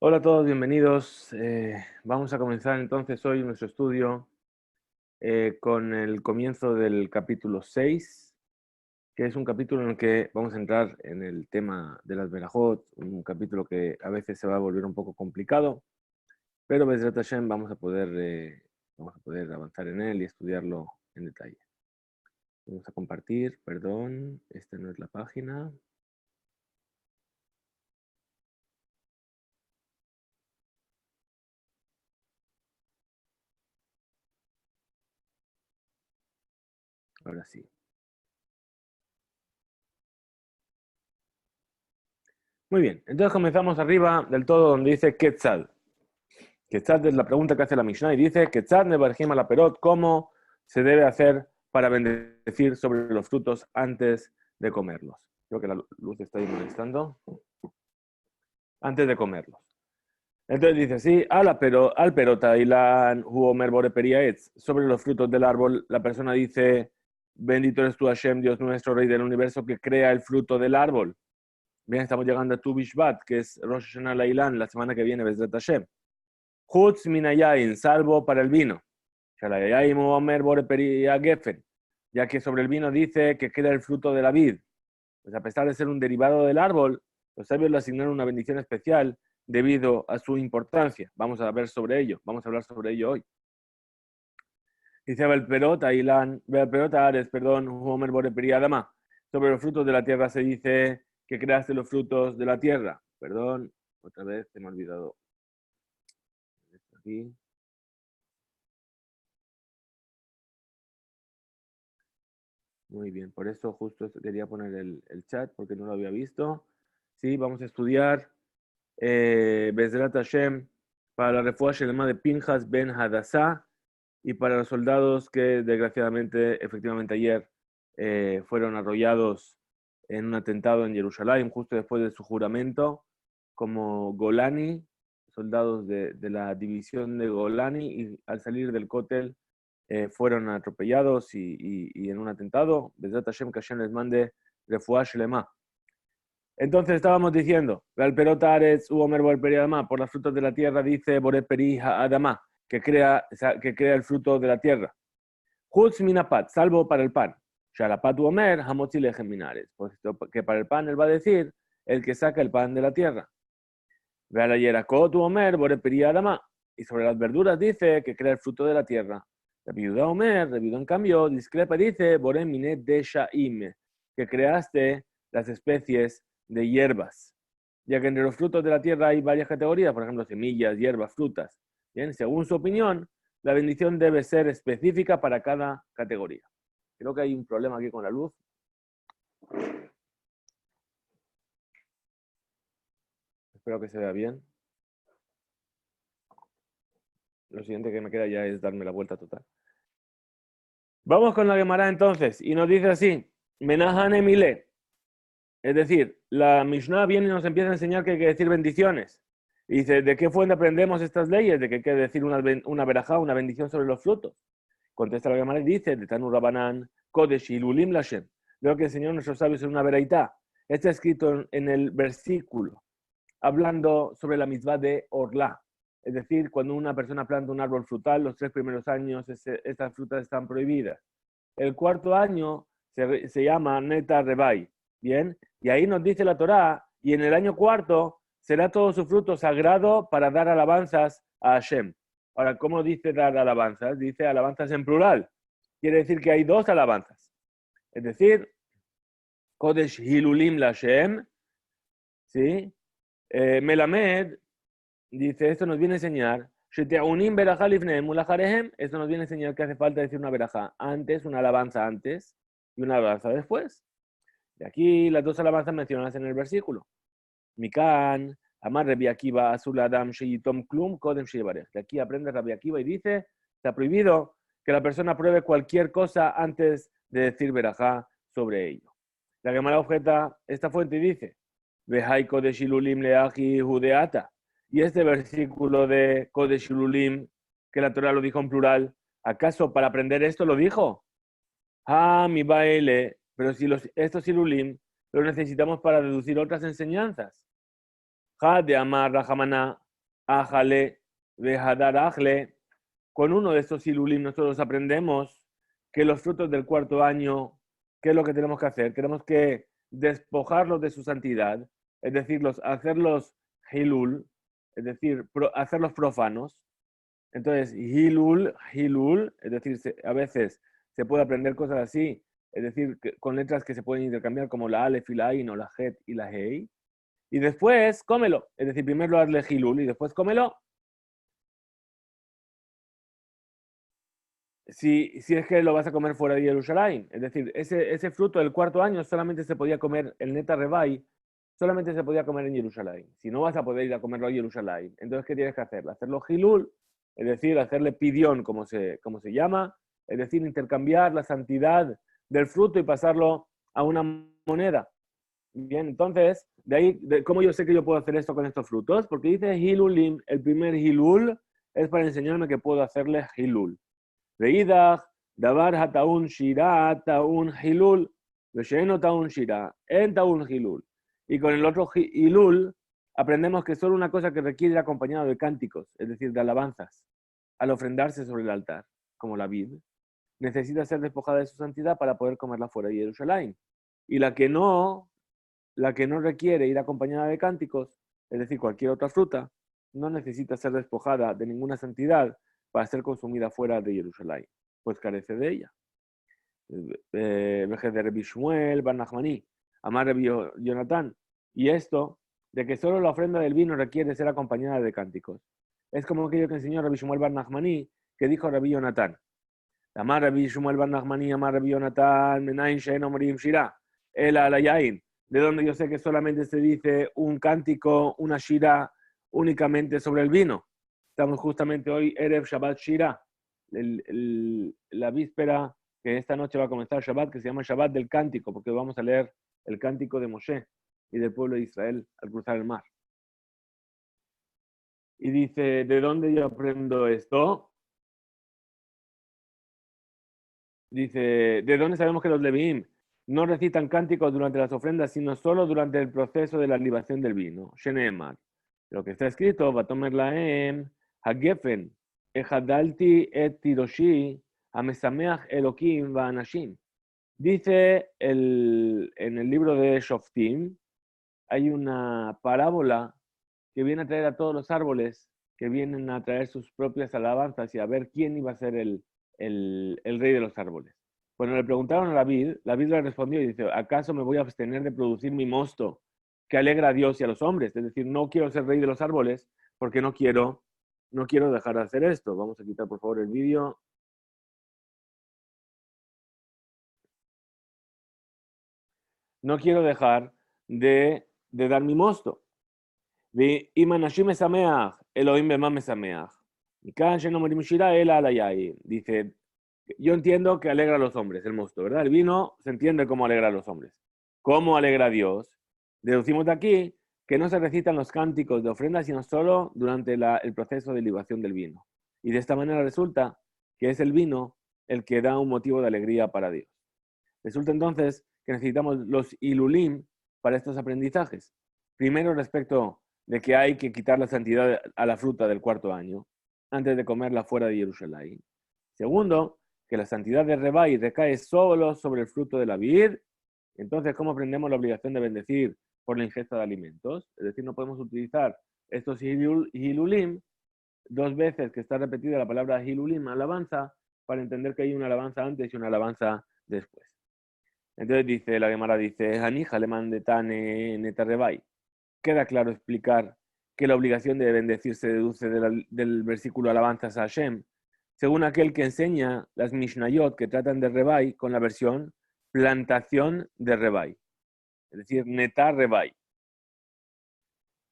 Hola a todos, bienvenidos. Vamos a comenzar entonces hoy nuestro estudio con el comienzo del capítulo 6, que es un capítulo en el que vamos a entrar en el tema de las Berajot, un capítulo que a veces se va a volver un poco complicado, pero Bezrat Hashem vamos a poder avanzar en él y estudiarlo en detalle. Vamos a compartir, perdón, esta no es la página. Ahora sí. Muy bien, entonces comenzamos arriba del todo donde dice Quetzal. Quetzal es la pregunta que hace la Mishnah y dice, Quetzal nevarjim la perot, ¿cómo se debe hacer para bendecir sobre los frutos antes de comerlos? Creo que la luz está ahí molestando. Antes de comerlos. Entonces dice, sí, al perota y la huomer boreperiaetz, sobre los frutos del árbol, la persona dice, bendito eres tú Hashem, Dios nuestro, Rey del universo, que crea el fruto del árbol. Bien, estamos llegando a Tu Bishvat, que es Rosh Hashanah Lailan, la semana que viene, Bezrat Hashem. Chutz minayain, salvo para el vino. Ya que sobre el vino dice que queda el fruto de la vid. Pues a pesar de ser un derivado del árbol, los sabios le asignaron una bendición especial debido a su importancia. Vamos a hablar sobre ello hoy. Dice Homer Boreperi Adama. Sobre los frutos de la tierra se dice que creaste los frutos de la tierra. Perdón, otra vez se me ha olvidado. Aquí. Muy bien, por eso justo quería poner el chat porque no lo había visto. Sí, vamos a estudiar Bezrat Hashem para la refugia shelema de Pinjas ben Hadassah y para los soldados que desgraciadamente, efectivamente ayer, fueron arrollados en un atentado en Jerusalén justo después de su juramento como Golani, soldados de la división de Golani, y al salir del cótel fueron atropellados y en un atentado. Bezrat Hashem, que Hashem les mande refuah shelema. Entonces estábamos diciendo, por las frutas de la tierra dice Boreperi Adama, que crea el fruto de la tierra. Chutz minapat, salvo para el pan. Shalapat uomer hamotzi lechem minares, puesto que para el pan él va a decir el que saca el pan de la tierra. Veala yerakot uomer Boreperi Adama, y sobre las verduras dice que crea el fruto de la tierra. La viuda Omer, la viuda en cambio, discrepa, dice Borem minet de shaim, que creaste las especies de hierbas, ya que entre los frutos de la tierra hay varias categorías, por ejemplo, semillas, hierbas, frutas. Bien, según su opinión, la bendición debe ser específica para cada categoría. Creo que hay un problema aquí con la luz. Espero que se vea bien. Lo siguiente que me queda ya es darme la vuelta total. Vamos con la Gemara entonces, y nos dice así, Menahane Mile. Es decir, la Mishnah viene y nos empieza a enseñar que hay que decir bendiciones. Y dice, ¿de qué fuente aprendemos estas leyes? De que hay que decir una verajá, una bendición sobre los frutos. Contesta la Gemara y dice, de Tanu Rabanan, Kodesh Ilulim Lashem. Lo que enseñó nuestros sabios en una veraitá. Está escrito en el versículo, hablando sobre la mitzvah de Orlá. Es decir, cuando una persona planta un árbol frutal, los 3 primeros años estas frutas están prohibidas. El cuarto año se llama Neta Rebai. Bien, y ahí nos dice la Torá, y en el año cuarto será todo su fruto sagrado para dar alabanzas a Hashem. Ahora, ¿cómo dice dar alabanzas? Dice alabanzas en plural. Quiere decir que hay 2 alabanzas. Es decir, Kodesh Hilulim Lashem, ¿sí? Melamed dice, esto nos viene a enseñar, esto nos viene a enseñar que hace falta decir una verajá antes, una alabanza antes y una alabanza después. De aquí las 2 alabanzas mencionadas en el versículo. Mikan, Amar Rabbi Akiva, Azul Adam, Sheyitom Klum, Kodem Sheyibarech. De aquí aprende Rabbi Akiva y dice, está prohibido que la persona pruebe cualquier cosa antes de decir verajá sobre ello. La Gemara objeta esta fuente y dice, Vehai Kodesh Ilulim Leaji Judeata. Y este versículo de Kodesh Ilulim, que la Torah lo dijo en plural, ¿acaso para aprender esto lo dijo? Ah, mi baile, pero si estos Ilulim los necesitamos para deducir otras enseñanzas. Ha de Amar Rahamana, Ájale, Vejadar Ajle. Con uno de estos hilulim nosotros aprendemos que los frutos del cuarto año, ¿qué es lo que tenemos que hacer? Tenemos que despojarlos de su santidad, es decir, hacerlos hilul, es decir, hacerlos profanos. Entonces, hilul, es decir, a veces se puede aprender cosas así, es decir, con letras que se pueden intercambiar como la alef y la ain o la het y la hei. Y después cómelo, es decir, primero hazle hilul y después cómelo. Si es que lo vas a comer fuera de Jerusalén. Es decir, ese fruto del cuarto año solamente se podía comer, el neta rebai, solamente se podía comer en Jerusalén. Si no vas a poder ir a comerlo a Jerusalén, entonces ¿qué tienes que hacer? Hacerlo hilul, es decir, hacerle pidión, como se llama, es decir, intercambiar la santidad del fruto y pasarlo a una moneda. Bien, entonces, de ahí, ¿cómo yo sé que yo puedo hacer esto con estos frutos? Porque dice hilulim, el primer hilul es para enseñarme que puedo hacerle hilul. Veidach, davar hataun shira, taun hilul, vesheno taun shira, en taun hilul. Y con el otro hilul aprendemos que solo una cosa que requiere ir acompañado de cánticos, es decir, de alabanzas, al ofrendarse sobre el altar, como la vid, necesita ser despojada de su santidad para poder comerla fuera de Jerusalén. Y la que no requiere ir acompañada de cánticos, es decir, cualquier otra fruta, no necesita ser despojada de ninguna santidad para ser consumida fuera de Jerusalén, pues carece de ella. Veje de Rabbi Shmuel Bar Nachmani, Amar Rabbi Jonatán. Y esto, de que solo la ofrenda del vino requiere ser acompañada de cánticos, es como aquello que enseñó Rabbi Shmuel Bar Nachmani, que dijo Rabbi Jonatán. Amar Rabbi Shmuel Bar Nachmani, Amar Rabbi Jonatán, Menain Shein Omrim Shira, El Alayain. De donde yo sé que solamente se dice un cántico, una shira, únicamente sobre el vino. Estamos justamente hoy, Erev Shabbat Shira, la víspera que esta noche va a comenzar Shabbat, que se llama Shabbat del cántico, porque vamos a leer el cántico de Moshe y del pueblo de Israel al cruzar el mar. Y dice, ¿de dónde yo aprendo esto? Dice, ¿de dónde sabemos que los Leviim no recitan cánticos durante las ofrendas, sino solo durante el proceso de la libación del vino? Sheneemar. Lo que está escrito, Vatomer Laem, Hagefen, Ejadalti et Tiroshi, Amesameach Elokim Vaanashim. Dice en el libro de Shoftim, hay una parábola que viene a traer a todos los árboles, que vienen a traer sus propias alabanzas y a ver quién iba a ser el rey de los árboles. Cuando le preguntaron a la vid le respondió y dice, ¿acaso me voy a abstener de producir mi mosto que alegra a Dios y a los hombres? Es decir, no quiero ser rey de los árboles porque no quiero dejar de hacer esto. Vamos a quitar por favor el vídeo. No quiero dejar de dar mi mosto. Dice, yo entiendo que alegra a los hombres el mosto, ¿verdad? El vino se entiende cómo alegra a los hombres. ¿Cómo alegra a Dios? Deducimos de aquí que no se recitan los cánticos de ofrenda, sino solo durante el proceso de libación del vino. Y de esta manera resulta que es el vino el que da un motivo de alegría para Dios. Resulta entonces que necesitamos los ilulim para estos aprendizajes. Primero, respecto de que hay que quitar la santidad a la fruta del cuarto año antes de comerla fuera de Jerusalén. Segundo, que la santidad de Rebai recae solo sobre el fruto de la vid. Entonces, ¿cómo aprendemos la obligación de bendecir por la ingesta de alimentos? Es decir, no podemos utilizar estos hilulim dos veces que está repetida la palabra hilulim, alabanza, para entender que hay una alabanza antes y una alabanza después. Entonces dice, la Gemara dice, Hanija le mandetane neta Rebai. Queda claro explicar que la obligación de bendecir se deduce del versículo alabanzas a Hashem, según aquel que enseña las Mishnayot que tratan de Rebai con la versión plantación de Rebai, es decir, Netá Rebai.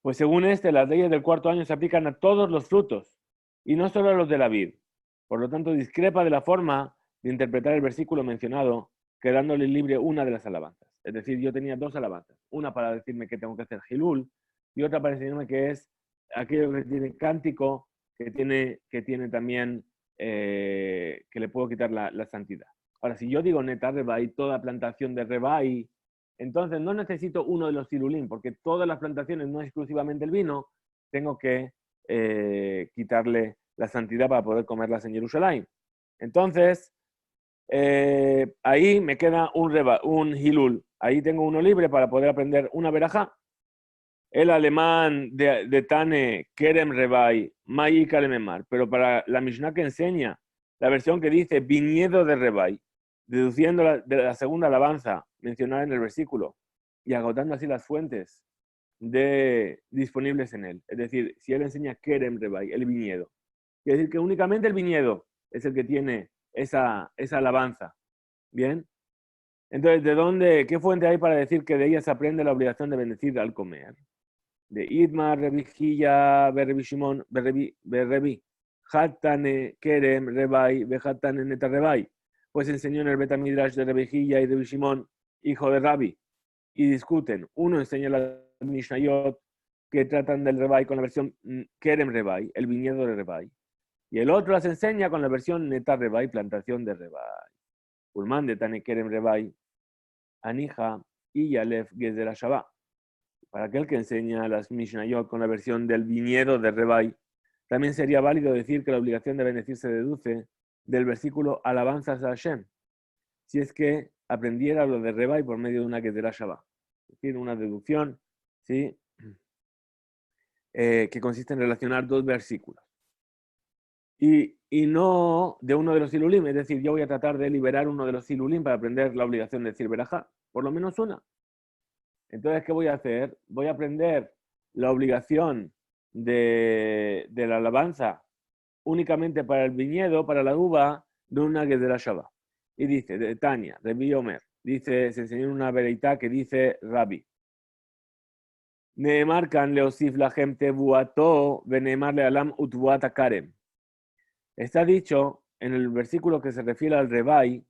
Pues según las leyes del cuarto año se aplican a todos los frutos y no solo a los de la vid. Por lo tanto, discrepa de la forma de interpretar el versículo mencionado, quedándole libre una de las alabanzas. Es decir, yo tenía dos alabanzas, una para decirme que tengo que hacer Hilul y otra para enseñarme que es aquello que tiene cántico, que tiene también, que le puedo quitar la santidad. Ahora, si yo digo Netá Rebai, toda plantación de Rebai, entonces no necesito uno de los Hilulim, porque todas las plantaciones, no exclusivamente el vino, tengo que quitarle la santidad para poder comerlas en Jerusalén. Entonces, ahí me queda un hilul. Ahí tengo uno libre para poder aprender una verajá. El alemán de Tane, Kerem Rebai, Mayi Kalememar. Pero para la Mishnah que enseña, la versión que dice viñedo de Rebai, deduciendo de la segunda alabanza mencionada en el versículo y agotando así las fuentes disponibles en él. Es decir, si él enseña Kerem Rebai, el viñedo, quiere decir que únicamente el viñedo es el que tiene esa alabanza. ¿Bien? Entonces, qué fuente hay para decir que de ella se aprende la obligación de bendecir al comer? De Idmar, Rebi Gilla, Berrebi Shimon, Berrebi, Hatane, Kerem, Rebai, Behatane, Neta Rebai. Pues enseñó en el Betamidrash de Rebi Gilla y Rebi Shimon, hijo de Rabbi, y discuten. Uno enseña la Mishnayot que tratan del Rebai con la versión Kerem Rebai, el viñedo de Rebai. Y el otro las enseña con la versión Neta Rebai, plantación de Rebai. Ulman de Tane Kerem Rebai, Anija y Yalef Gezer Shabbat. Para aquel que enseña las Mishnayot con la versión del viñedo de Rebai, también sería válido decir que la obligación de bendecir se deduce del versículo Alabanzas a Hashem, si es que aprendiera lo de Rebai por medio de una Gezerah Shabbat. Es decir, una deducción, ¿sí? Que consiste en relacionar dos versículos. Y no de uno de los Hilulim, es decir, yo voy a tratar de liberar uno de los Hilulim para aprender la obligación de decir Berajá, por lo menos una. Entonces, ¿qué voy a hacer? Voy a aprender la obligación de la alabanza únicamente para el viñedo, para la uva, de una Gezerah Shabbat. Y dice, de Tania, Rebi Omer, dice, se enseñó una vereitá que dice Rabbi. Neemar kan leosif lahem tevuato, veneemar lealam utvuat karem. Está dicho en el versículo que se refiere al Rebai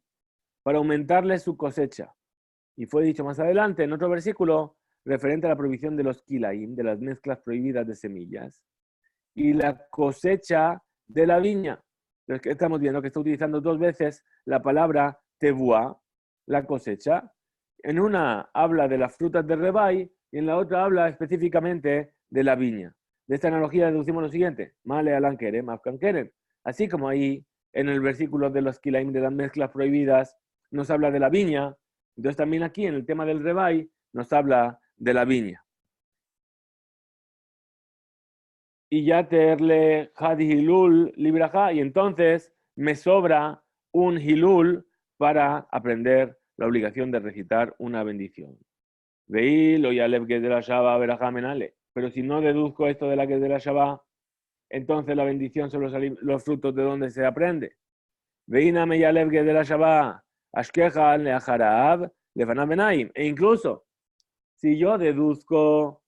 para aumentarle su cosecha. Y fue dicho más adelante en otro versículo referente a la prohibición de los kilaim, de las mezclas prohibidas de semillas, y la cosecha de la viña. Entonces, estamos viendo que está utilizando dos veces la palabra tebuá, la cosecha. En una habla de las frutas de Rebai y en la otra habla específicamente de la viña. De esta analogía deducimos lo siguiente: Male alan kerem, afkan kerem. Así como ahí en el versículo de los kilaim, de las mezclas prohibidas, nos habla de la viña, entonces también aquí en el tema del Rebai nos habla de la viña. Y ya terle hadi hilul libraja, y entonces me sobra un hilul para aprender la obligación de recitar una bendición. Veil o yalev que de la shaba veraja menale. Pero si no deduzco esto de la que de la shaba, entonces la bendición son los frutos de donde se aprende. Veina me yalev que de la shaba ashkeja le ajarab lefanam benaim. E incluso si yo deduzco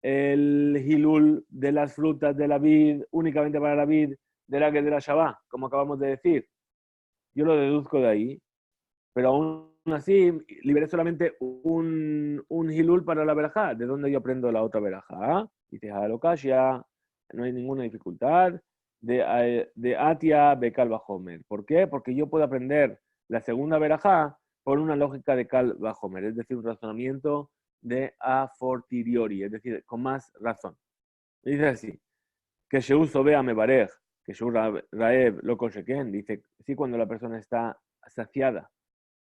el hilul de las frutas de la vid, únicamente para la vid, de la que de la Shabbat, como acabamos de decir, yo lo deduzco de ahí, pero aún así liberé solamente un hilul para la verajá. ¿De dónde yo aprendo la otra verajá? Dice Halokashia, no hay ninguna dificultad. De Atia Bekal Bajomer. ¿Por qué? Porque yo puedo aprender la segunda verajá por una lógica de Kal Bajomer, es decir, un razonamiento de a fortiori, es decir, con más razón. Dice así, que Sheuso vea mebarej, que Sheu Raev lo consequen, dice, sí, cuando la persona está saciada,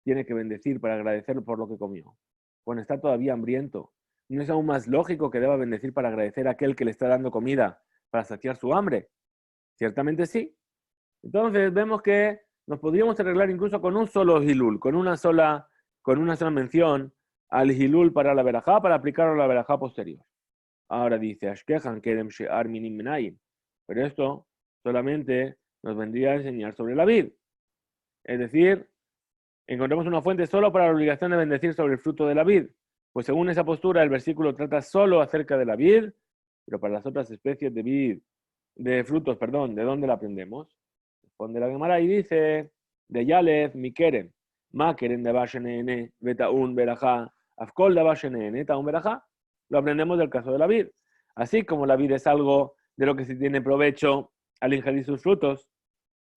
tiene que bendecir para agradecer por lo que comió. Cuando está todavía hambriento, ¿no es aún más lógico que deba bendecir para agradecer a aquel que le está dando comida para saciar su hambre? Ciertamente sí. Entonces vemos que nos podríamos arreglar incluso con un solo hilul, con una sola mención al hilul para la verajá, para aplicarlo a la verajá posterior. Ahora dice, Ashkehan kerem she'ar minim menayim. Pero esto solamente nos vendría a enseñar sobre la vid. Es decir, encontramos una fuente solo para la obligación de bendecir sobre el fruto de la vid. Pues según esa postura, el versículo trata solo acerca de la vid, pero para las otras especies de vid, de frutos, perdón, ¿de dónde la aprendemos? Responde la Gemara y dice, de Yalef mi kerem, ma kerem de bashenene, betaun berajá, afkol de bashenene, taun berajá. Lo aprendemos del caso de la vid. Así como la vid es algo de lo que se tiene provecho al ingerir sus frutos,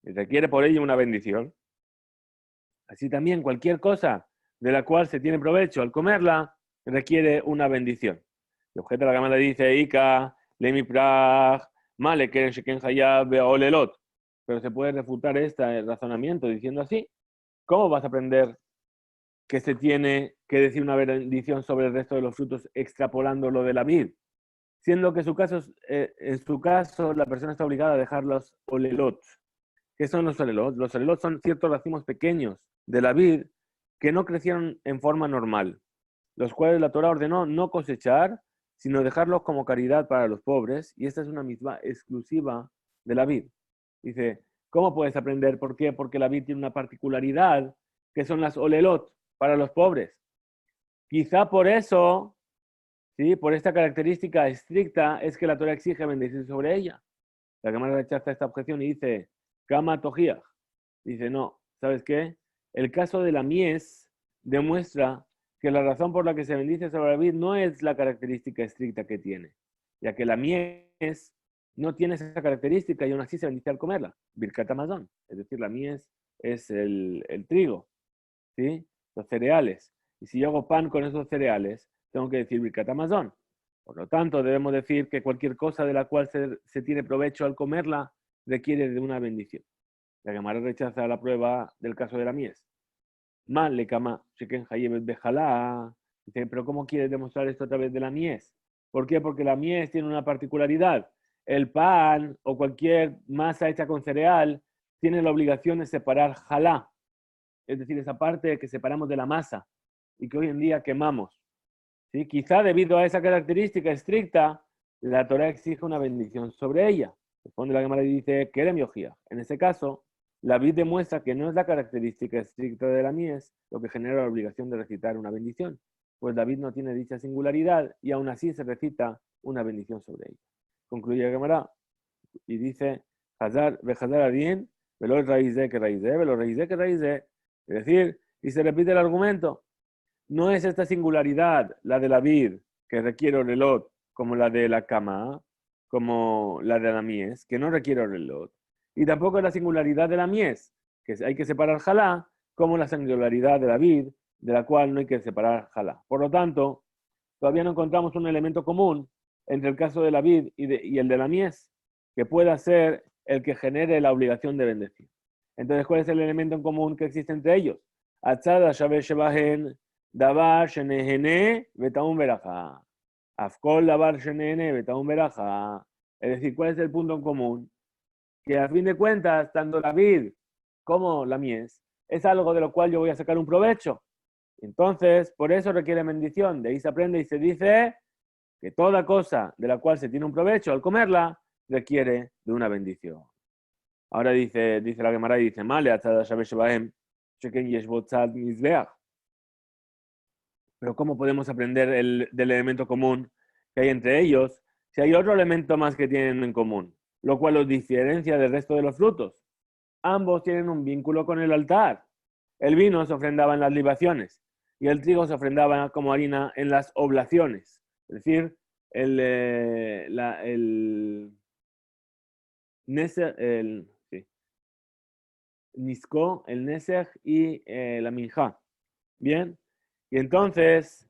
y requiere por ello una bendición. Así también cualquier cosa de la cual se tiene provecho al comerla, requiere una bendición. El objeto de la Gemara dice, Ika, lemi prach, Male, Keren Sheken Hayab Olelot. Pero se puede refutar este razonamiento diciendo así. ¿Cómo vas a aprender que se tiene que decir una bendición sobre el resto de los frutos extrapolando lo de la vid? Siendo que en su caso la persona está obligada a dejar los olelot. ¿Qué son los olelot? Los olelot son ciertos racimos pequeños de la vid que no crecieron en forma normal, los cuales la Torah ordenó no cosechar, sino dejarlos como caridad para los pobres, y esta es una misma exclusiva de la vid. Dice, ¿cómo puedes aprender? ¿Por qué? Porque la vid tiene una particularidad, que son las olelot, para los pobres. Quizá por eso, ¿sí? Por esta característica estricta, es que la Torah exige bendecir sobre ella. La Cámara rechaza esta objeción y dice, Kama Tojiach. Dice, no, ¿sabes qué? El caso de la mies demuestra que la razón por la que se bendice sobre la vid no es la característica estricta que tiene, ya que la mies no tiene esa característica y aún así se bendice al comerla. Birkat Hamazon, es decir, la mies es el trigo, ¿sí? Los cereales. Y si yo hago pan con esos cereales, tengo que decir Birkat Hamazon. Por lo tanto, debemos decir que cualquier cosa de la cual se tiene provecho al comerla requiere de una bendición. La Gemara rechaza la prueba del caso de la mies. Mal le cama, sheken hayebet bejalá. Dice, pero ¿cómo quieres demostrar esto a través de la mies? ¿Por qué? Porque la mies tiene una particularidad. El pan o cualquier masa hecha con cereal tiene la obligación de separar jalá, es decir, esa parte que separamos de la masa y que hoy en día quemamos. ¿Sí? Quizá debido a esa característica estricta, la Torah exige una bendición sobre ella. Responde la Gemara y dice, Kerem Yojiach. En ese caso, la vid demuestra que no es la característica estricta de la mies lo que genera la obligación de recitar una bendición, pues la vid no tiene dicha singularidad y aún así se recita una bendición sobre ella. Concluye la Gemara y dice, Hazar, Behazar Adien, Velo Raizé que Raizé, Velo Raizé que Raizé. Es decir, y se repite el argumento, no es esta singularidad, la de la vid, que requiere orelot, como la de la cama, como la de la mies, que no requiere orelot. Y tampoco es la singularidad de la mies, que hay que separar jalá, como la singularidad de la vid, de la cual no hay que separar jalá. Por lo tanto, todavía no encontramos un elemento común entre el caso de la vid y el de la mies, que pueda ser el que genere la obligación de bendecir. Entonces, ¿cuál es el elemento en común que existe entre ellos? Atzada Shabe Shebahen, Davar Shenehene Betaun Beraja. Afkol Davar Shenehene Betaun Beraja. Es decir, ¿cuál es el punto en común? Que a fin de cuentas, tanto la vid como la mies es algo de lo cual yo voy a sacar un provecho. Entonces, por eso requiere bendición. De ahí se aprende y se dice que toda cosa de la cual se tiene un provecho al comerla requiere de una bendición. Ahora dice la Gemara y dice, Male, Atzada Shabe Shebahem, Sheken Yeshbot Tzad Mizbeach. Pero ¿cómo podemos aprender del elemento común que hay entre ellos si hay otro elemento más que tienen en común, lo cual los diferencia del resto de los frutos? Ambos tienen un vínculo con el altar. El vino se ofrendaba en las libaciones y el trigo se ofrendaba como harina en las oblaciones. Es decir, el Nisco, el Neser y la Minja. Bien, y entonces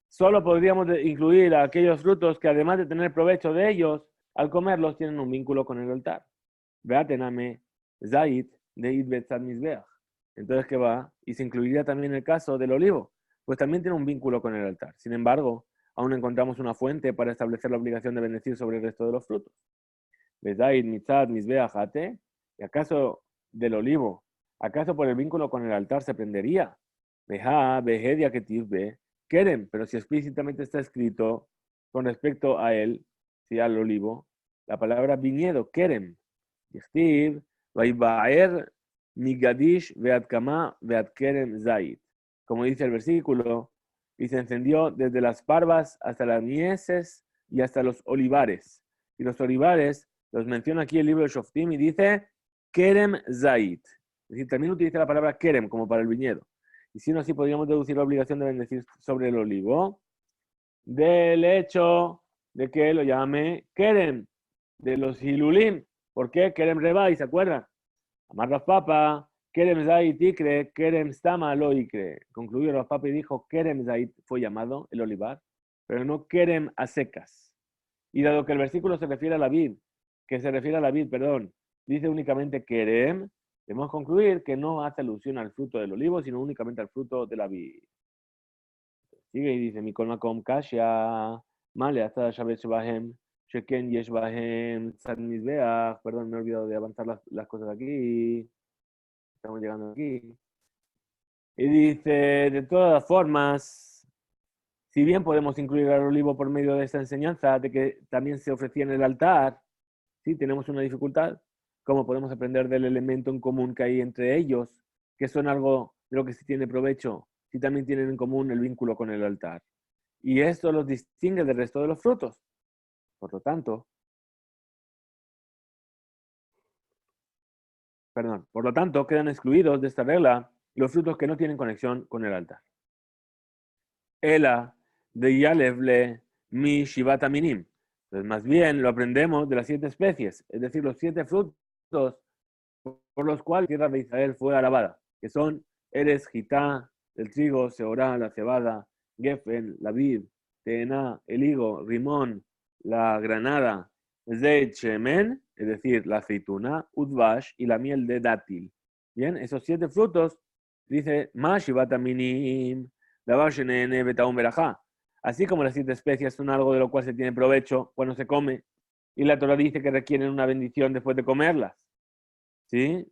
solo podríamos incluir a aquellos frutos que además de tener provecho de ellos, al comerlos tienen un vínculo con el altar. Veatename, Zait, de Idbetzat Mizbeach. Entonces, ¿qué va? Y se incluiría también el caso del olivo, pues también tiene un vínculo con el altar. Sin embargo, aún encontramos una fuente para establecer la obligación de bendecir sobre el resto de los frutos. Zait, Mitzat, Mizbeach, Ate. ¿Y acaso del olivo? ¿Acaso por el vínculo con el altar se prendería? Veja, vejedia que tirbe, Kerem, pero si explícitamente está escrito con respecto a él, si al olivo, la palabra viñedo, Kerem, Yichtiv, Vaibaer, Migadish, Veat Kama, Veat Kerem Zait. Como dice el versículo, y se encendió desde las parvas hasta las mieses y hasta los olivares. Y los olivares los menciona aquí el libro de Shoftim y dice Kerem Zait. Es decir, también utiliza la palabra Kerem como para el viñedo. Y si no, así podríamos deducir la obligación de bendecir sobre el olivo del hecho de que lo llame Kerem, de los Hilulim. ¿Por qué? Kerem Rebai, ¿se acuerdan? Amar Rav Papa, Kerem Zait Ikre, Kerem Stama lo Ikre. Concluyó Rav Papa y dijo, Kerem Zait fue llamado el olivar, pero no Kerem a secas. Y dado que el versículo se refiere a la vid, que se refiere a la vid, perdón, dice únicamente kerem, debemos concluir que no hace alusión al fruto del olivo, sino únicamente al fruto de la vid. Sigue y dice, Mikol Makom Kasha, Male hasta Shabbat Shebahem, Sheken Yesh Bahem, Tzad Mizbeach, perdón, me he olvidado de avanzar las cosas aquí, estamos llegando aquí. Y dice, de todas formas, si bien podemos incluir al olivo por medio de esta enseñanza de que también se ofrecía en el altar, ¿sí? Tenemos una dificultad. ¿Cómo podemos aprender del elemento en común que hay entre ellos, que son algo de lo que se tiene provecho, si también tienen en común el vínculo con el altar? Y esto los distingue del resto de los frutos. Por lo tanto, quedan excluidos de esta regla los frutos que no tienen conexión con el altar. Ela de Yalevle mi Shivata Minim. Entonces, más bien lo aprendemos de las 7 especies, es decir, los 7 frutos por los cuales la tierra de Israel fue alabada, que son Eres, Gitá, el trigo, Seorá, la cebada, Gefen, la vid, Teena, el higo, Rimón, la granada, Zeit, Shemen, es decir, la aceituna, Udvash y la miel de dátil. Bien, esos 7 frutos, dice, Mashivata Minim, Lavashenene, Betaum Berajá. Así como las 7 especies son algo de lo cual se tiene provecho cuando se come, y la Torah dice que requieren una bendición después de comerlas. ¿Sí?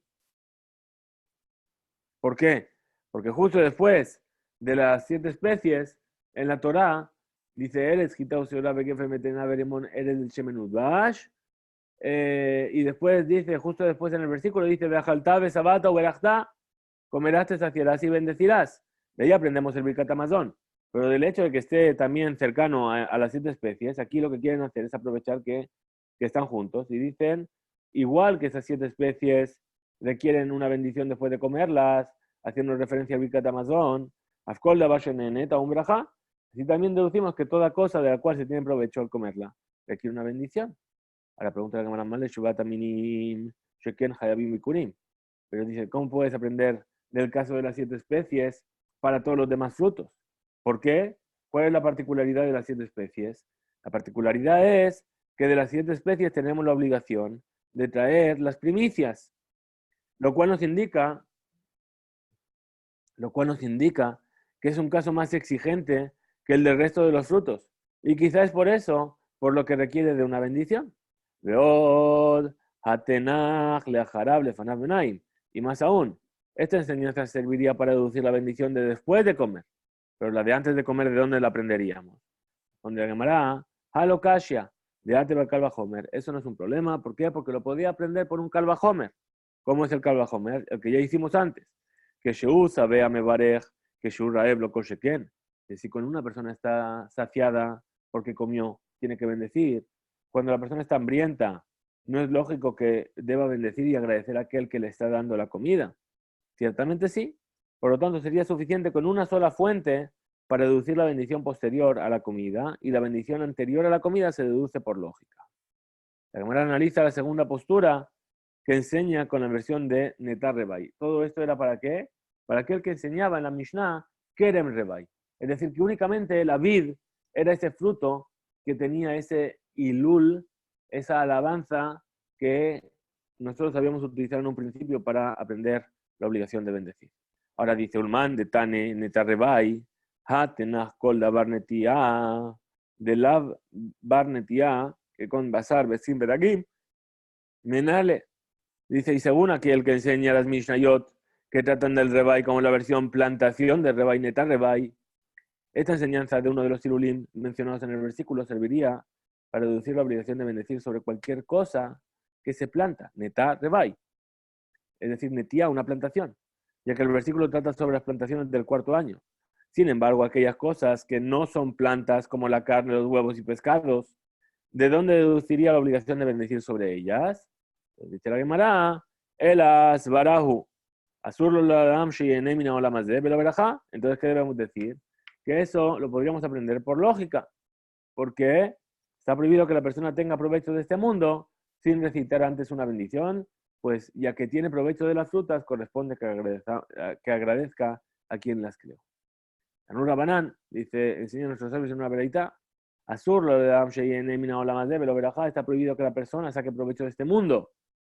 ¿Por qué? Porque justo después de las 7 especies, en la Torá, dice, Eres Gitao Seorá Begefe Metena Beremon Eres del Shemen Udvash. Y después dice, justo después en el versículo, dice, Beajaltá, Besabata, Uberachta, comerás, te saciarás y bendecirás. De ahí aprendemos el Birkat Hamazon. Pero del hecho de que esté también cercano a las 7 especies, aquí lo que quieren hacer es aprovechar que están juntos y dicen, igual que esas 7 especies requieren una bendición después de comerlas, haciendo referencia al Birkat Hamazon, Afkol Dabasheneneta Umbraja, así también deducimos que toda cosa de la cual se tiene provecho al comerla requiere una bendición. Ahora pregunta la Gemara Mal de Shubat Aminim, Sheken Hayabim Bikurim. Pero dice, ¿cómo puedes aprender del caso de las 7 especies para todos los demás frutos? ¿Por qué? ¿Cuál es la particularidad de las 7 especies? La particularidad es que de las 7 especies tenemos la obligación de traer las primicias, lo cual nos indica que es un caso más exigente que el del resto de los frutos. Y quizás es por eso, por lo que requiere de una bendición. Veod, Hatenach, Leajarab, Lefanav Benaim. Y más aún, esta enseñanza serviría para deducir la bendición de después de comer. Pero la de antes de comer, ¿de dónde la aprenderíamos? Donde la Gemara, Halokashia, de Ateba Calva Homer. Eso no es un problema. ¿Por qué? Porque lo podía aprender por un Calva Homer. ¿Cómo es el Calva Homer? El que ya hicimos antes. Que Sheu sabe a Mevarej, que Sheu Raeb lo kosheken. Que si con una persona está saciada porque comió, tiene que bendecir. Cuando la persona está hambrienta, no es lógico que deba bendecir y agradecer a aquel que le está dando la comida. Ciertamente sí. Por lo tanto, sería suficiente con una sola fuente para deducir la bendición posterior a la comida, y la bendición anterior a la comida se deduce por lógica. La Gemara analiza la segunda postura que enseña con la versión de Netar Rebai. ¿Todo esto era para qué? Para aquel que enseñaba en la Mishnah Kerem Rebai. Es decir, que únicamente la vid era ese fruto que tenía ese ilul, esa alabanza que nosotros habíamos utilizado en un principio para aprender la obligación de bendecir. Ahora dice Ulman de Tane Netar Rebai, Hatenach Kol Davar Netia, de Lav Bar Netia, que con Basar Besim Beragim, Menale. Dice, y según aquel que enseña las Mishnayot que tratan del Rebai como la versión plantación del Rebai Netar Rebai, esta enseñanza de uno de los Sirulim mencionados en el versículo serviría para deducir la obligación de bendecir sobre cualquier cosa que se planta, Netar Rebai, es decir, Netía, una plantación, ya que el versículo trata sobre las plantaciones del 4º año. Sin embargo, aquellas cosas que no son plantas como la carne, los huevos y pescados, ¿de dónde deduciría la obligación de bendecir sobre ellas? Pues dice la Gemara, Elas Barahu, Azur Ladam Sheyenemina o la Mazde, entonces, ¿qué debemos decir? Que eso lo podríamos aprender por lógica, porque está prohibido que la persona tenga provecho de este mundo sin recitar antes una bendición, pues ya que tiene provecho de las frutas, corresponde que agradezca a quien las creó. Anura Banán dice, enseña a nuestros sabios en una veraita, Azur, lo de la verajá, está prohibido que la persona saque provecho de este mundo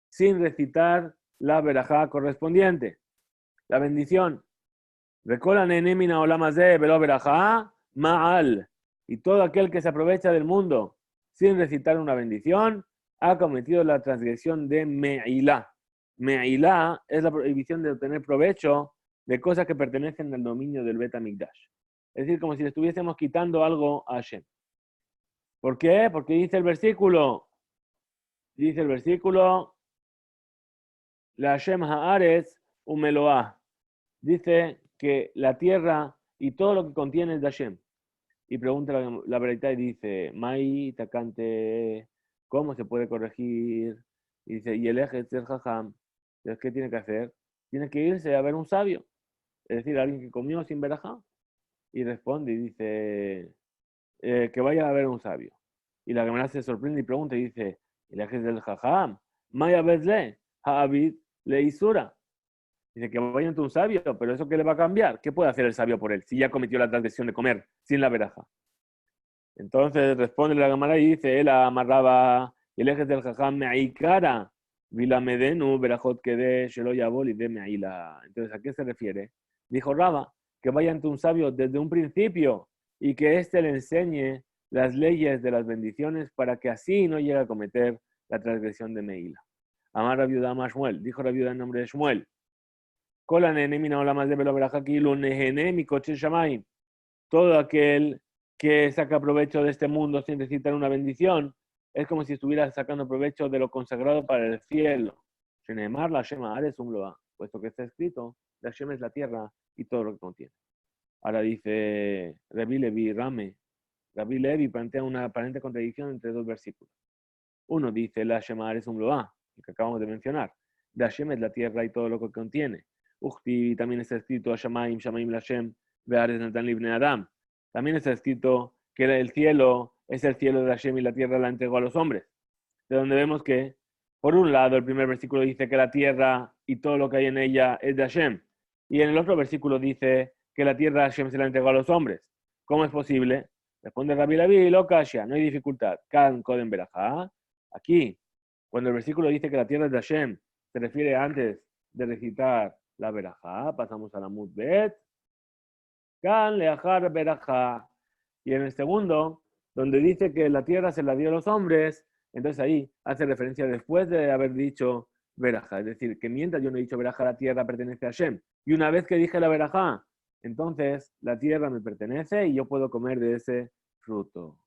sin recitar la verajá correspondiente. La bendición. Recolan enemina olamazé velo verajá ma'al. Y todo aquel que se aprovecha del mundo sin recitar una bendición ha cometido la transgresión de Me'ilá. Me'ilá es la prohibición de obtener provecho de cosas que pertenecen al dominio del Bet HaMikdash. Es decir, como si le estuviésemos quitando algo a Hashem. ¿Por qué? Porque dice el versículo, la Hashem Haaretz Umeloah. Dice que la tierra y todo lo que contiene es de Hashem. Y pregunta la verdad y dice, Mai Takante, ¿cómo se puede corregir? Y dice, y el eje es el jajam. Entonces, ¿qué tiene que hacer? Tiene que irse a ver un sabio. Es decir, alguien que comió sin verajá. Y responde y dice, que vaya a ver un sabio. Y la Gemara se sorprende y pregunta y dice, el eje es del jajam. Maya Bezle, Ha'abid le Isura. Dice que vaya ante un sabio, pero ¿eso qué le va a cambiar? ¿Qué puede hacer el sabio por él si ya cometió la transgresión de comer sin la veraja? Entonces responde la Gemara y dice, él amarraba el eje del jajam me'ikara, vila medenu, verajot kede, shelo yabol y de me'ila. Entonces, ¿a qué se refiere? Dijo Raba, que vaya ante un sabio desde un principio y que éste le enseñe las leyes de las bendiciones para que así no llegue a cometer la transgresión de Meila. Amar Rabiudá Shmuel, dijo Rabiudá en nombre de Shmuel, todo aquel que saca provecho de este mundo sin necesitar una bendición, es como si estuviera sacando provecho de lo consagrado para el cielo. Puesto que está escrito, la Shem es la tierra y todo lo que contiene. Ahora dice Rabbi Levi Rame. Rabbi Levi plantea una aparente contradicción entre dos versículos. Uno dice, la Shem es un loa, que acabamos de mencionar. La Shem es la tierra y todo lo que contiene. Uchti también está escrito Shamaim, Shamaim Lashem, Be'ares Natan Libne Adam. También está escrito que el cielo es el cielo de Hashem y la tierra la entregó a los hombres. De donde vemos que, por un lado, el primer versículo dice que la tierra y todo lo que hay en ella es de Hashem. Y en el otro versículo dice que la tierra Hashem se la entregó a los hombres. ¿Cómo es posible? Responde Rabbi Levi, lo kasha, no hay dificultad. Kan Koden Berajá. Aquí, cuando el versículo dice que la tierra es de Hashem, se refiere antes de recitar la Berajá. Pasamos a la Mutbet. Kan Leajar Berajá. Y en el segundo, donde dice que la tierra se la dio a los hombres, entonces ahí hace referencia después de haber dicho Berajá. Es decir, que mientras yo no he dicho Berajá, la tierra pertenece a Hashem. Y una vez que dije la Berajá, entonces la tierra me pertenece y yo puedo comer de ese fruto.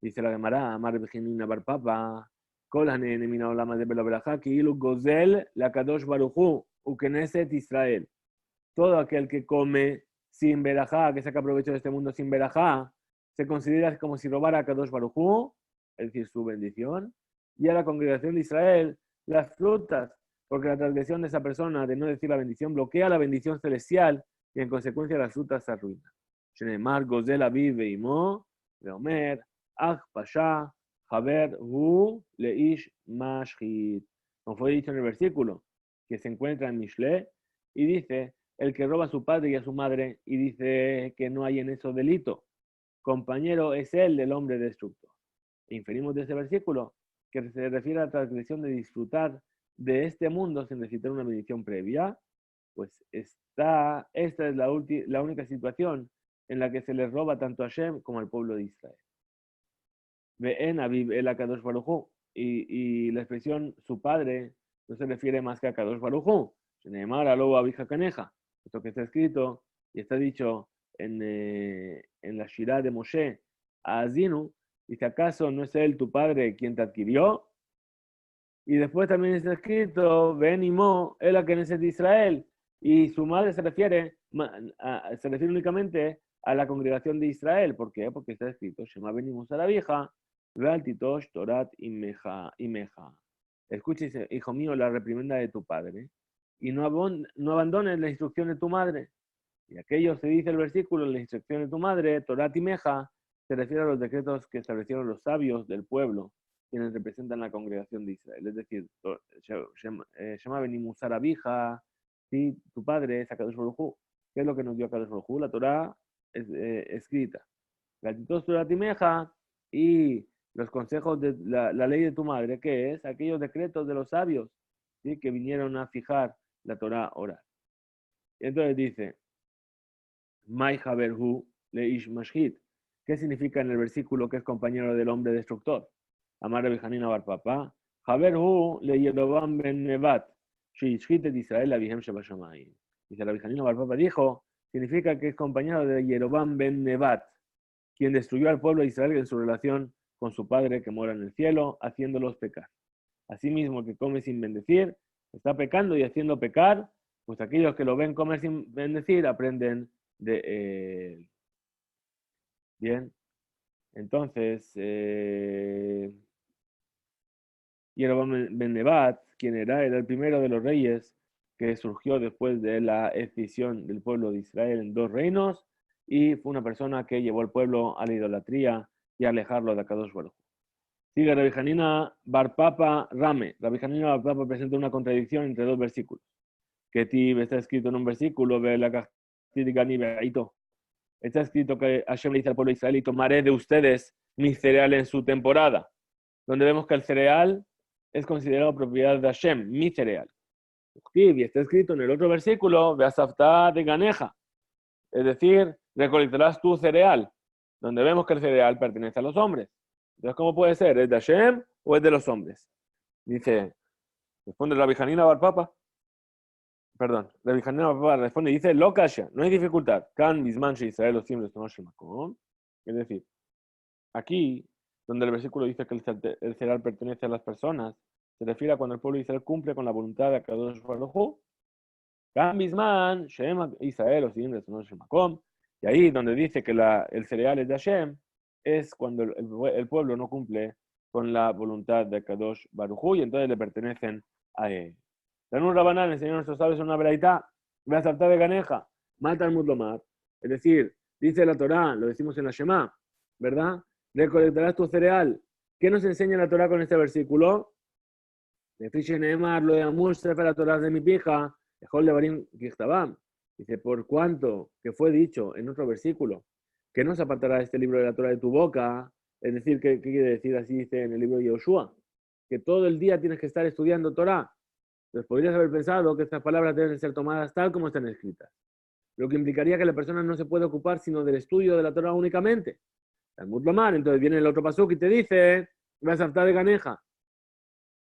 Dice la Gemara, Amar Bejimina Bar Papa, Kol Hanenemina Olama de Bela Berajá, Kiilu Gozel, la Kadosh Baruchu, Ukeneset Israel. Todo aquel que come sin Berajá, que saca provecho de este mundo sin Berajá, se considera como si robara a Kadosh Barujú, es decir, su bendición, y a la congregación de Israel las frutas, porque la transgresión de esa persona de no decir la bendición bloquea la bendición celestial y en consecuencia las frutas se arruinan. Shenemar Gozel Aviv Veimo, Leomer, Ach Pasha, Haber Hu Leish Mashhit. Como fue dicho en el versículo, que se encuentra en Mishle, y dice, el que roba a su padre y a su madre, y dice que no hay en eso delito, compañero es él del hombre destructor. E inferimos de ese versículo que se refiere a la transgresión de disfrutar de este mundo sin necesitar una bendición previa, pues esta es la única situación en la que se les roba tanto a Hashem como al pueblo de Israel. Ve'en Aviv el Akadosh Baruj y la expresión su padre no se refiere más que a Kadosh Baruj Hu. Sheneemar alo abija caneja. Esto que está escrito y está dicho en la Shirah de Moshe a Azinu, dice, ¿acaso no es él tu padre quien te adquirió? Y después también está escrito, Ben y Mo, el a Knesset de Israel. Y su madre se refiere únicamente a la congregación de Israel. ¿Por qué? Porque está escrito, Shema venimos a la vieja, Veal Titosh, Torat y Meja. Escucha, hijo mío, la reprimenda de tu padre y no abandones la instrucción de tu madre. Y aquello se dice el versículo, la instrucción de tu madre, Torat y Meja, se refiere a los decretos que establecieron los sabios del pueblo, quienes representan la congregación de Israel. Es decir, Shema Benimusar Abija, si tu padre es Akadosh Baruj Hu. ¿Qué es lo que nos dio Akadosh Baruj Hu? La Torah escrita. La Titos Torat y Meja y los consejos de la ley de tu madre, que es aquellos decretos de los sabios, ¿sí? Que vinieron a fijar la Torah oral. Y entonces dice, Mai Haberhu Leish Mashhit. ¿Qué significa en el versículo que es compañero del hombre destructor? Amar Rabbi Hanina bar Papa, Haberhu le Yerobam ben Nebat, Sheishhit et Israel avihem shebashamayim. Dice Rabbi Hanina bar Papa dijo, significa que es compañero de Yerobam ben Nebat, quien destruyó al pueblo de Israel en su relación con su padre que mora en el cielo, haciéndolos pecar. Asimismo, que come sin bendecir, está pecando y haciendo pecar, pues aquellos que lo ven comer sin bendecir aprenden de él. Bien, entonces, Jeroboam ben Nebat, quien era el primero de los reyes que surgió después de la escisión del pueblo de Israel en dos reinos, y fue una persona que llevó al pueblo a la idolatría y a alejarlo de Akadosh Baruj. Sigue Rabbi Hanina bar Papa Rame. Rabbi Hanina bar Papa presenta una contradicción entre dos versículos. Que está escrito en un versículo, está escrito que Hashem le dice al pueblo de Israel, y tomaré de ustedes mi cereal en su temporada, donde vemos que el cereal es considerado propiedad de Hashem, mi cereal. Y está escrito en el otro versículo, Beasafta de Ganeja, es decir, recolectarás tu cereal, donde vemos que el cereal pertenece a los hombres. Entonces, ¿cómo puede ser? ¿Es de Hashem o es de los hombres? Dice, responde Rabbi Hanina bar Papa. Perdón, Rabbi Hanina bar Papa responde y dice, lo kasha, no hay dificultad. Kan bisman Israel los siembres makom. Es decir, aquí, donde el versículo dice que el cereal pertenece a las personas, se refiere a cuando el pueblo de Israel cumple con la voluntad de Akadosh Baruj Hu. Kan bisman Israel los siembres makom. Y ahí donde dice que el cereal es de Hashem, es cuando el pueblo no cumple con la voluntad de Kadosh Baruj Hu, y entonces le pertenecen a él. Tanur Rabanán enseñó a nuestros sabios una veraitá, Beasafta de Ganeja, mata al Mudlomar. Es decir, dice la Torá, lo decimos en la Shema, ¿verdad? Recolectarás tu cereal. ¿Qué nos enseña la Torá con este versículo? De Friche Neemar, lo de Amur Sefer la Torá de mi pija, Ejol de Barim Kichtabam. Dice, por cuanto que fue dicho en otro versículo, que no se apartará este libro de la Torah de tu boca, es decir, ¿qué quiere decir? Así dice en el libro de Yoshua, que todo el día tienes que estar estudiando Torah. Entonces podrías haber pensado que estas palabras deben ser tomadas tal como están escritas, lo que implicaría que la persona no se puede ocupar sino del estudio de la Torah únicamente. Talmud Lomar, entonces viene el otro pasuk y te dice, Beasafta de Ganeja,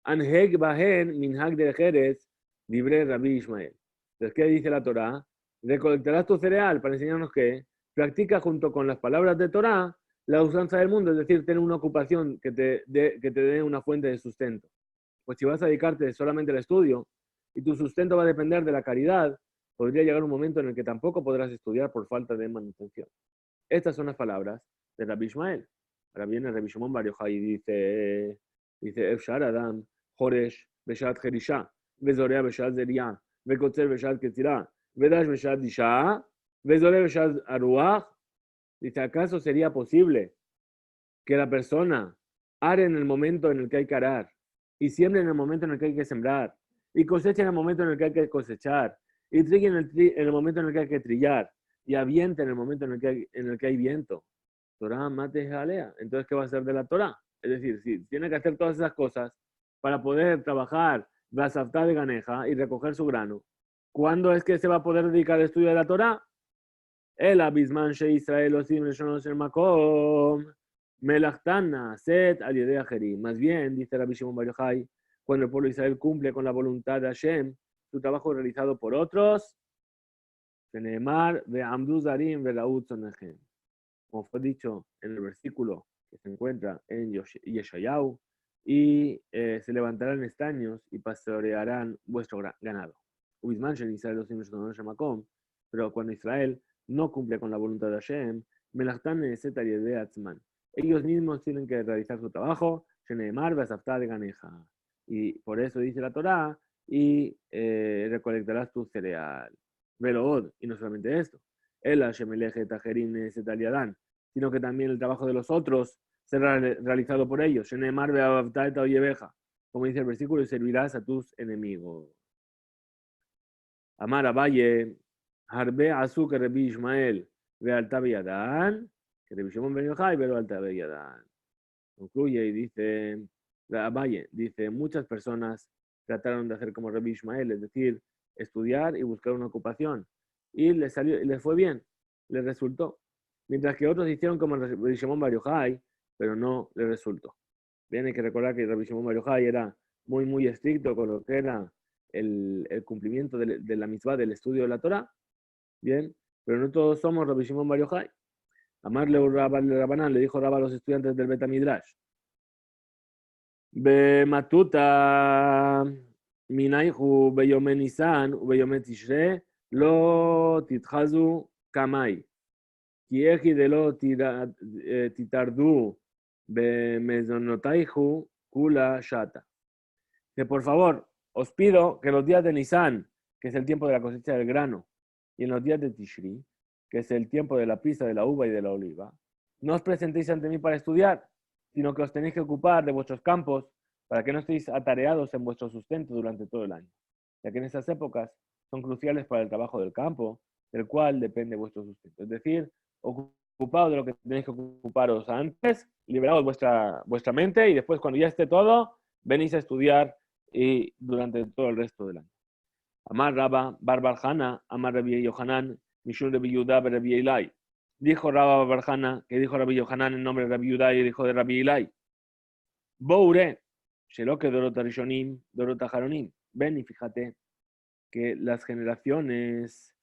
Anheg Bahen Minhag de Jerez, libre Rabbi Ishmael. Entonces, ¿qué dice la Torah? Recolectarás tu cereal para enseñarnos que practica junto con las palabras de Torah la usanza del mundo, es decir, tener una ocupación que te dé una fuente de sustento. Pues si vas a dedicarte solamente al estudio y tu sustento va a depender de la caridad, podría llegar un momento en el que tampoco podrás estudiar por falta de manutención. Estas son las palabras de Rabbi Ishmael. Ahora viene Rabbi Shimon Bar Yochai y dice Efshar Adam, Joresh, Beshat Jerisha, Bezorea Beshat Zeria, Bekotzer Beshat Ketzira, Vedash Beshat Disha, Bezore Beshat Aruach. Dice, ¿acaso sería posible que la persona are en el momento en el que hay que arar, y siembre en el momento en el que hay que sembrar, y coseche en el momento en el que hay que cosechar, y trille en el momento en el que hay que trillar, y aviente en el momento en el que hay viento? Torah mate jalea. Entonces, ¿qué va a hacer de la Torah? Es decir, si tiene que hacer todas esas cosas para poder trabajar Basafta de Ganeja y recoger su grano, ¿cuándo es que se va a poder dedicar al estudio de la Torah? El abisman she Israel osim reshonos el makom melachtana set al yedei ajerim. Más bien, dice Rabbi Shimon Bar Yochai, cuando el pueblo de Israel cumple con la voluntad de Hashem, su trabajo es realizado por otros, Sheneemar ve'amdu zarim ve'laut zonechem. Como fue dicho en el versículo que se encuentra en Yeshayahu, y se levantarán estaños y pastorearán vuestro ganado. Ubisman she Israel osim reshonos el makom. Pero cuando Israel no cumple con la voluntad de Hashem, Melachtan Neset al Yedei Atzman. Ellos mismos tienen que realizar su trabajo, Sheneemar Basafta de Ganeja. Y por eso dice la Torá, y recolectarás tu cereal. Velood, y no solamente esto, el Shemeleje Tajerim Neset al Yadán, sino que también el trabajo de los otros será realizado por ellos. Sheneemar Beavavta et Oyeveja. Como dice el versículo, y servirás a tus enemigos. Amar Abaye, Harbe Azúcar Rabbi Ishmael, ve alta Beyadan, que Rabbi Shimon Ben Yochai, ve alta Beyadan. Concluye y dice, Abaye, dice, muchas personas trataron de hacer como Rabbi Ishmael, es decir, estudiar y buscar una ocupación. Y les fue bien, les resultó. Mientras que otros hicieron como Rabbi Shimon Bar Yochai, pero no les resultó. Bien, hay que recordar que Rabbi Shimon Bar Yochai era muy estricto con lo que era el cumplimiento de la mitzvah del estudio de la Torah. Bien, pero no todos somos Rabbi Shimon Bar Yochai. Amarle Rabanán le dijo Rabba a los estudiantes del Betamidrash. Bematuta minaihu beyome Nisan ubeyome Tishre lo titchazu kamai. Kieji de lo titardu bemezonotaihu kula shata. Que por favor, os pido que los días de Nisan, que es el tiempo de la cosecha del grano, y en los días de Tishri, que es el tiempo de la pista de la uva y de la oliva, no os presentéis ante mí para estudiar, sino que os tenéis que ocupar de vuestros campos para que no estéis atareados en vuestro sustento durante todo el año, ya que en esas épocas son cruciales para el trabajo del campo, del cual depende vuestro sustento. Es decir, ocupados de lo que tenéis que ocuparos antes, liberaos vuestra mente y después cuando ya esté todo, venís a estudiar y durante todo el resto del año. Amar Rabba Barbarjana, Amar Rabbi Yohanan, Mishun Rabbi Yudá, Rabbi Ilai. Dijo Rabba Barbarjana, que dijo Rabbi Yohanan en nombre de Rabbi Yudá y el hijo de Rabbi Ilai. Boure, Sheloke Dorota Rishonim, Dorota Haronim. Ven y fíjate que las generaciones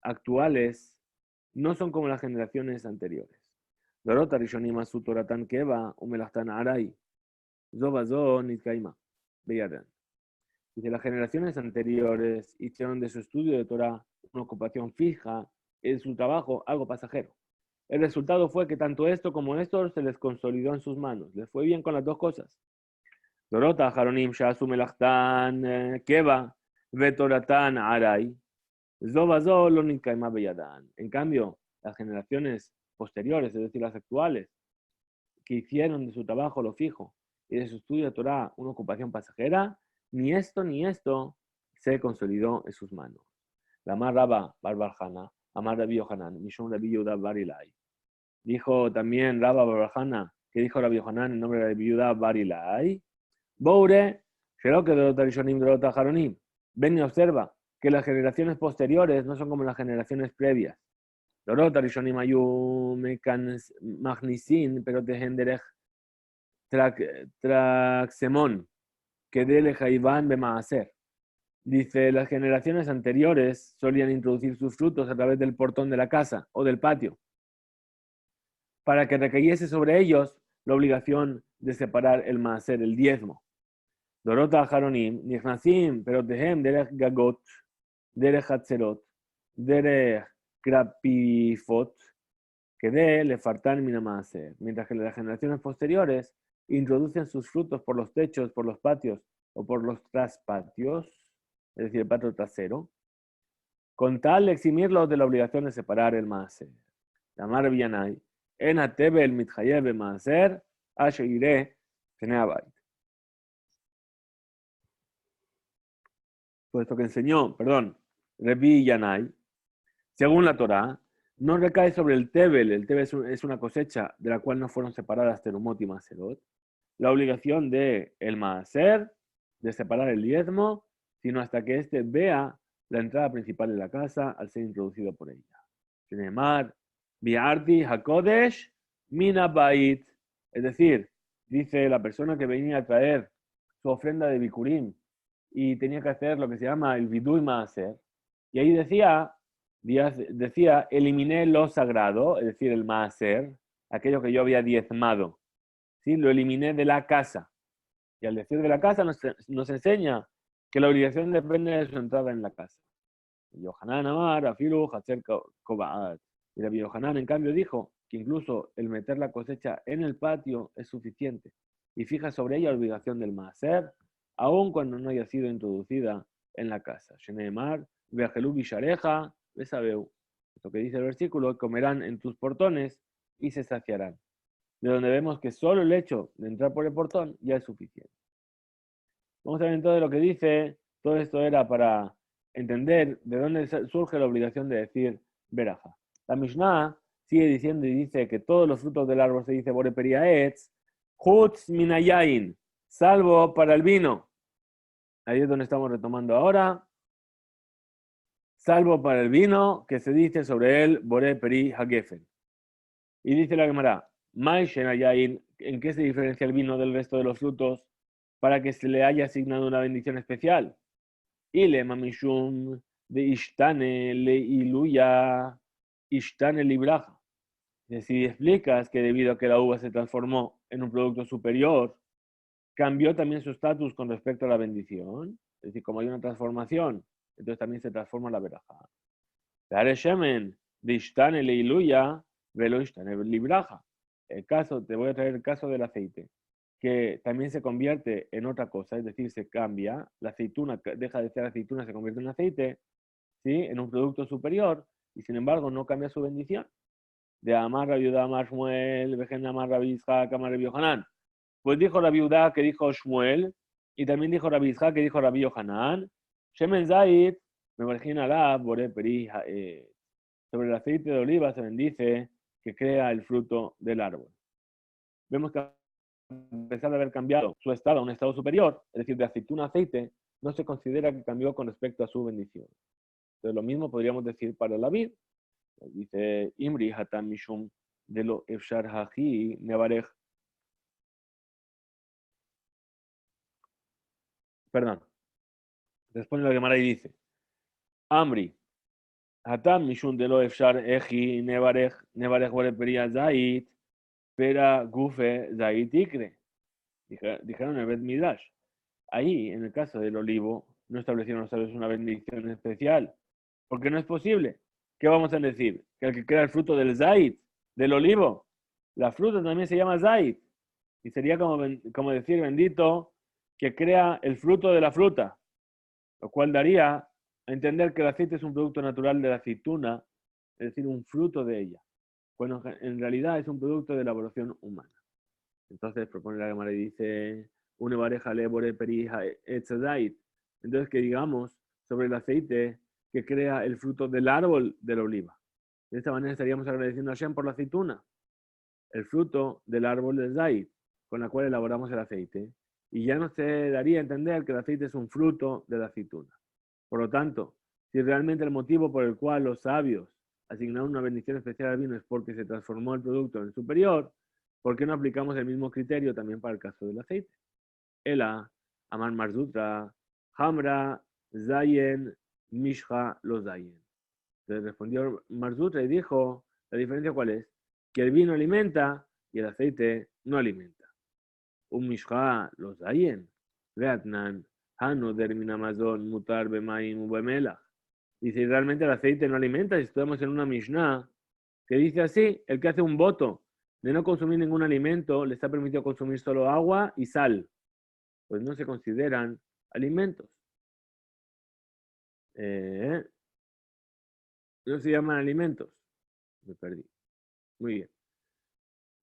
actuales no son como las generaciones anteriores. Dorota Rishonim Asutoratan Keva, Umelachtan Arai. Zobazo Nitkaima. Beyadan. Dice, las generaciones anteriores hicieron de su estudio de Torah una ocupación fija y de su trabajo algo pasajero. El resultado fue que tanto esto como esto se les consolidó en sus manos. Les fue bien con las dos cosas. Dorota, Haronim, Shasu, Melachtan, Keva, Vetoratan, Arai. Zobazo, Loninkaima, Beyadan. En cambio, las generaciones posteriores, es decir, las actuales, que hicieron de su trabajo lo fijo y de su estudio de Torah una ocupación pasajera, ni esto se consolidó en sus manos. La Amar Rabba Barbarjana, Amar Rabbi Yohanan, Mishum Rabbi Yehuda Barilai. Dijo también Rabba Barbarjana, que dijo Rabbi Yohanan en nombre de Rabbi Yehuda Barilai. Boure, Sheroke de los Tarishonim de los Tajaronim. Ven y observa que las generaciones posteriores no son como las generaciones previas. Dorot Arishonim Ayu Magnisin, pero de Henderech Traxemon, que de Jaiván Bemaaser. Dice, las generaciones anteriores solían introducir sus frutos a través del portón de la casa o del patio, para que recayese sobre ellos la obligación de separar el maaser, el diezmo. Dorota Haronim, Nichnasim, pero Tehem, Derech Gagot, Derech Hatzerot, Derech Krapifot, que de le faltan minamase, mientras que las generaciones posteriores introducen sus frutos por los techos, por los patios o por los traspatios, es decir, el patio trasero, con tal de eximirlos de la obligación de separar el maaser. Amar Villanay, en Atebe el Mithayev maaser, Asheire, Teneabait. Puesto que enseñó, Rebi Yanai, según la Torá, no recae sobre el Tebel. El Tebel es una cosecha de la cual no fueron separadas Terumot y Maserot. La obligación de el Maaser, de separar el diezmo, sino hasta que éste vea la entrada principal de la casa al ser introducido por ella. Shenemar, Biarti Hakodesh, Mina Bait. Es decir, dice la persona que venía a traer su ofrenda de Bikurim y tenía que hacer lo que se llama el Vidui Maaser. Y ahí decía, eliminé lo sagrado, es decir, el maaser, aquello que yo había diezmado. ¿Sí? Lo eliminé de la casa. Y al decir de la casa nos enseña que la obligación depende de su entrada en la casa. Yohanan Amar, Afilu, Hatzer Kobaat. Y Rabbi Yohanan, en cambio, dijo que incluso el meter la cosecha en el patio es suficiente. Y fija sobre ella la obligación del maaser, aun cuando no haya sido introducida en la casa. Sheneemar, Veajelú Bishareja, Besabeu. Esto que dice el versículo, comerán en tus portones y se saciarán. De donde vemos que solo el hecho de entrar por el portón ya es suficiente. Vamos a ver entonces lo que dice. Todo esto era para entender de dónde surge la obligación de decir Beraja. La Mishnah sigue diciendo y dice que todos los frutos del árbol se dice Boreperiaetz Chutz minayain, salvo para el vino. Ahí es donde estamos retomando ahora. Salvo para el vino que se dice sobre él, Boré Peri Hagefen. Y dice la Gemara, Mai Shenayain, ¿en qué se diferencia el vino del resto de los frutos para que se le haya asignado una bendición especial? Ile mamishum de Ishtane le iluya Ishtane libraja. Si explicas que debido a que la uva se transformó en un producto superior, cambió también su estatus con respecto a la bendición. Es decir, como hay una transformación, entonces también se transforma la veraja. Shemen de Ishtane le iluya velo Ishtane libraja. El caso, te voy a traer el caso del aceite, que también se convierte en otra cosa, es decir, se cambia, la aceituna deja de ser aceituna, se convierte en aceite, ¿sí? En un producto superior, y sin embargo no cambia su bendición. De Amar Rabiudá, Amar Shmuel, Vejen Amar Rabbi Yitzhak, Amar Rabbi Yohanan. Pues dijo Rabiudá que dijo Shmuel, y también dijo Rabbi Yitzhak que dijo Rabbi Yohanan, Shemen Zait, me marginará, Boré Peri, sobre el aceite de oliva se bendice que crea el fruto del árbol. Vemos que a pesar de haber cambiado su estado a un estado superior, es decir, de aceituna a aceite, no se considera que cambió con respecto a su bendición. Entonces, lo mismo podríamos decir para la vid. Dice Imri Hatam Mishum de lo Efshar Haji Nevarej. Perdón. Responde la Gemara y dice: Amri Hatam Mishum de lo Efshar Haji Nevarej Boreperia Zait, Pera Gufe Zait Ikre. Dijeron en el Bet Midrash. Ahí, en el caso del olivo, no establecieron una bendición especial, porque no es posible. ¿Qué vamos a decir? Que el que crea el fruto del Zait, del olivo, la fruta también se llama Zait, y sería como decir bendito que crea el fruto de la fruta, lo cual daría a entender que el aceite es un producto natural de la aceituna, es decir, un fruto de ella. Bueno, en realidad es un producto de elaboración humana. Entonces propone la Gemara y dice, une pareja lebore perija etzadait. Entonces que digamos sobre el aceite que crea el fruto del árbol de la oliva. De esta manera estaríamos agradeciendo a Hashem por la aceituna, el fruto del árbol del zait, con la cual elaboramos el aceite. Y ya no se daría a entender que el aceite es un fruto de la aceituna. Por lo tanto, si realmente el motivo por el cual los sabios asignaron una bendición especial al vino es porque se transformó el producto en superior, ¿por qué no aplicamos el mismo criterio también para el caso del aceite? Ela, Amar Marzutra, Hamra, Zayen, Mishra, los Zayen. Entonces respondió Marzutra y dijo, ¿la diferencia cuál es? Que el vino alimenta y el aceite no alimenta. Un Mishra, los Zayen. Veatnan, Hano, Dermin Amazon, Mutar, Bemaim, Ubemela. Dice, realmente el aceite no alimenta. Si estamos en una Mishnah que dice así, el que hace un voto de no consumir ningún alimento, le está permitido consumir solo agua y sal. Pues no se consideran alimentos. No se llaman alimentos. Me perdí. Muy bien.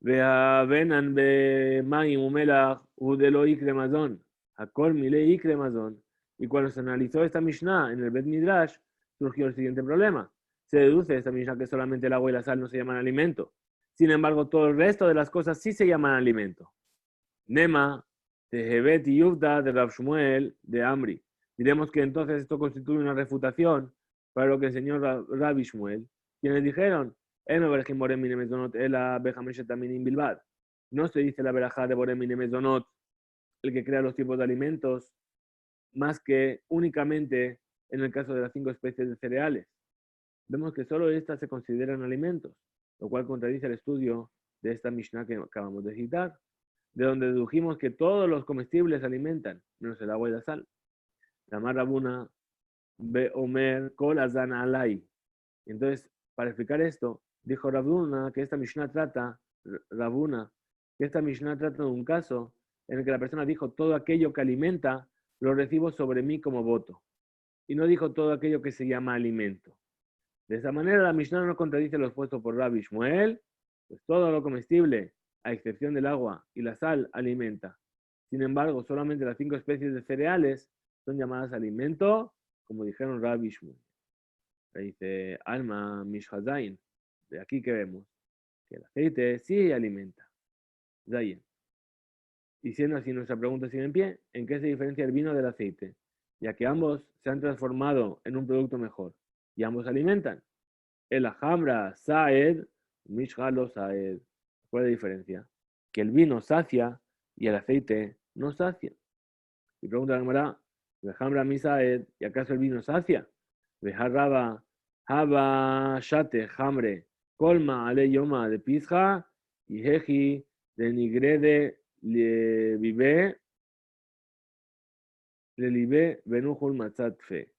Venan be mayim umelach udelo ikremazon. Hakol mile ikremazon. Y cuando se analizó esta Mishnah en el Bet Midrash, surgió el siguiente problema. Se deduce de esta Mishnah que solamente el agua y la sal no se llaman alimento. Sin embargo, todo el resto de las cosas sí se llaman alimento. Nema, Tehevet y Yuvda de Rav Shmuel de Amri. Diremos que entonces esto constituye una refutación para lo que enseñó Rabbi Shmuel, quienes dijeron, no se dice la verajá de Borem Mezonot, el que crea los tipos de alimentos, más que únicamente en el caso de las 5 especies de cereales. Vemos que solo estas se consideran alimentos, lo cual contradice el estudio de esta Mishnah que acabamos de citar, de donde dedujimos que todos los comestibles alimentan, menos el agua y la sal. La Rabuna be Omer Kol Azan Alay. Entonces, para explicar esto, dijo Rabuna que esta Mishnah trata, Rabuna, que esta Mishnah trata de un caso en el que la persona dijo todo aquello que alimenta lo recibo sobre mí como voto. Y no dijo todo aquello que se llama alimento. De esa manera la Mishnah no contradice lo expuesto por Rabbi Shmuel, pues todo lo comestible, a excepción del agua y la sal, alimenta. Sin embargo, solamente las 5 especies de cereales son llamadas alimento, como dijeron Rabbi Shmuel. Dice Alma Mishhazain. De aquí que vemos que el aceite sí alimenta. Zayin. Y siendo así, nuestra pregunta sigue en pie: ¿en qué se diferencia el vino del aceite? Ya que ambos se han transformado en un producto mejor y ambos alimentan. El ajambra saed, mishra lo saed. ¿Cuál es la diferencia? Que el vino sacia y el aceite no sacia. Y pregunta la Gemara: Vejambra mi saed, ¿y acaso el vino sacia? Vejarraba, haba shate hambre, colma ale yoma de pizja, y heji de nigrede le vive, le libe benujul matzat fe.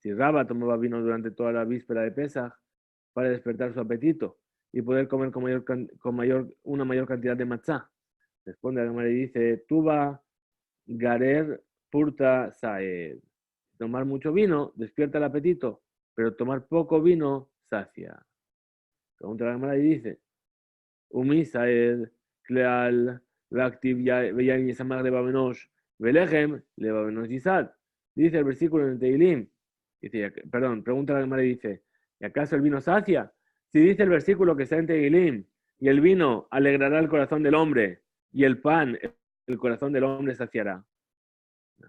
Si Raba tomaba vino durante toda la víspera de Pesaj para despertar su apetito y poder comer una mayor cantidad de matzá. Responde a la Gemara y dice: Tuba garer purta saed. Tomar mucho vino despierta el apetito, pero tomar poco vino sacia. Pregunta a la Gemara y dice: Umi saed kleal l'activ veyan yisamar de babenosh velechem le babenosh yisad. Dice el versículo en el Teilim. Dice, perdón, pregunta a la Gemara y dice: ¿y acaso el vino sacia? Si dice el versículo que está en Teilim, y el vino alegrará el corazón del hombre, y el pan el corazón del hombre saciará.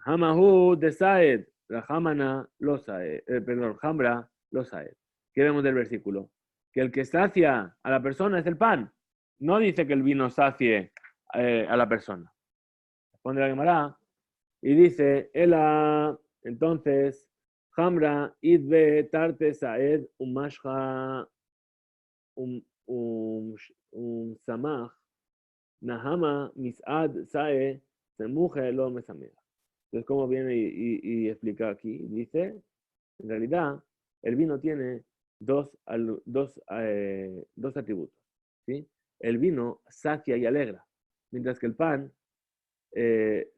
Hamahu de Saed, Rahamana lo Saed, perdón, Hambra lo Saed. ¿Qué vemos del versículo? Que el que sacia a la persona es el pan. No dice que el vino sacie a la persona. Responde la Gemara y dice: Ela, entonces, Hambra idbe tarte Saed umashha samach nahama misad sae semuje lo mesameh. Entonces, ¿cómo viene y explica aquí? Dice, en realidad, el vino tiene dos atributos. ¿Sí? El vino sacia y alegra, mientras que el pan,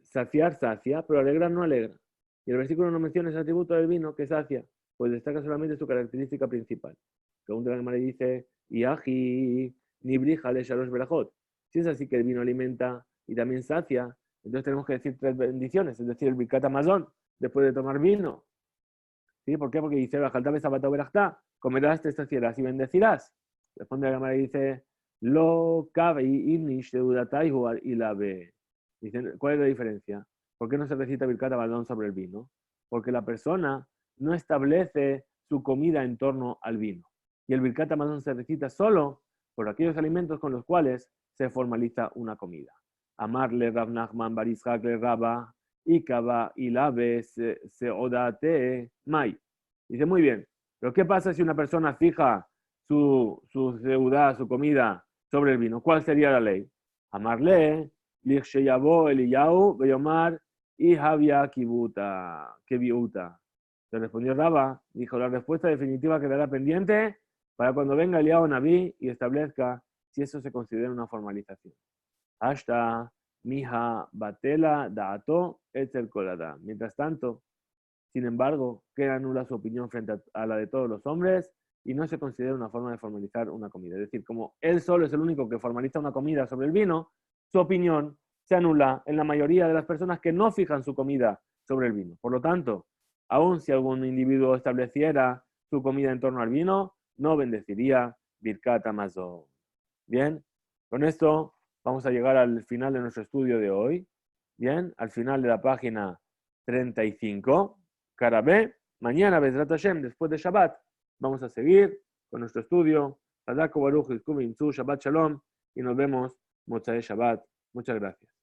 saciar sacia, pero alegra no alegra. Y el versículo no menciona ese atributo del vino que sacia, pues destaca solamente su característica principal. Pregunta la Gemara y dice: Iaji, ni brija le shalosh berajot. Si es así que el vino alimenta y también sacia, entonces tenemos que decir 3 bendiciones, es decir, el Birkat Hamazon, después de tomar vino. ¿Sí? ¿Por qué? Porque dice: Bajaltabe sabato berajta, comerás, te saciarás y bendecirás. Responde la Gemara y dice: Lo cabe imnish deudataihu y la ve. Dicen, ¿cuál es la diferencia? ¿Por qué no se recita Birkat Hamazon sobre el vino? Porque la persona no establece su comida en torno al vino. Y el Birkat Hamazon se recita solo por aquellos alimentos con los cuales se formaliza una comida. Amarle Rav Nachman bar Yitzhak le Rabba Ikaba Ilabe Seodate Mai. Dice: muy bien, pero ¿qué pasa si una persona fija su seudá, su comida, sobre el vino? ¿Cuál sería la ley? Amarle Lichsheyabo Eliyahu Beyomar y Havia Kibuta. Se respondió Rabba, dijo: la respuesta definitiva quedará pendiente para cuando venga Eliyahu Naví y establezca si eso se considera una formalización. Hasta mija batela daato etzel kolada. Mientras tanto, sin embargo, queda nula su opinión frente a la de todos los hombres y no se considera una forma de formalizar una comida. Es decir, como él solo es el único que formaliza una comida sobre el vino, su opinión se anula en la mayoría de las personas que no fijan su comida sobre el vino. Por lo tanto, aun si algún individuo estableciera su comida en torno al vino, no bendeciría Birkat Hamazon. Bien, con esto vamos a llegar al final de nuestro estudio de hoy. Bien, al final de la página 35. Cara B, mañana, Bezrat Hashem, después de Shabbat, vamos a seguir con nuestro estudio. Shabbat Shalom y nos vemos Motzai Shabbat. Muchas gracias.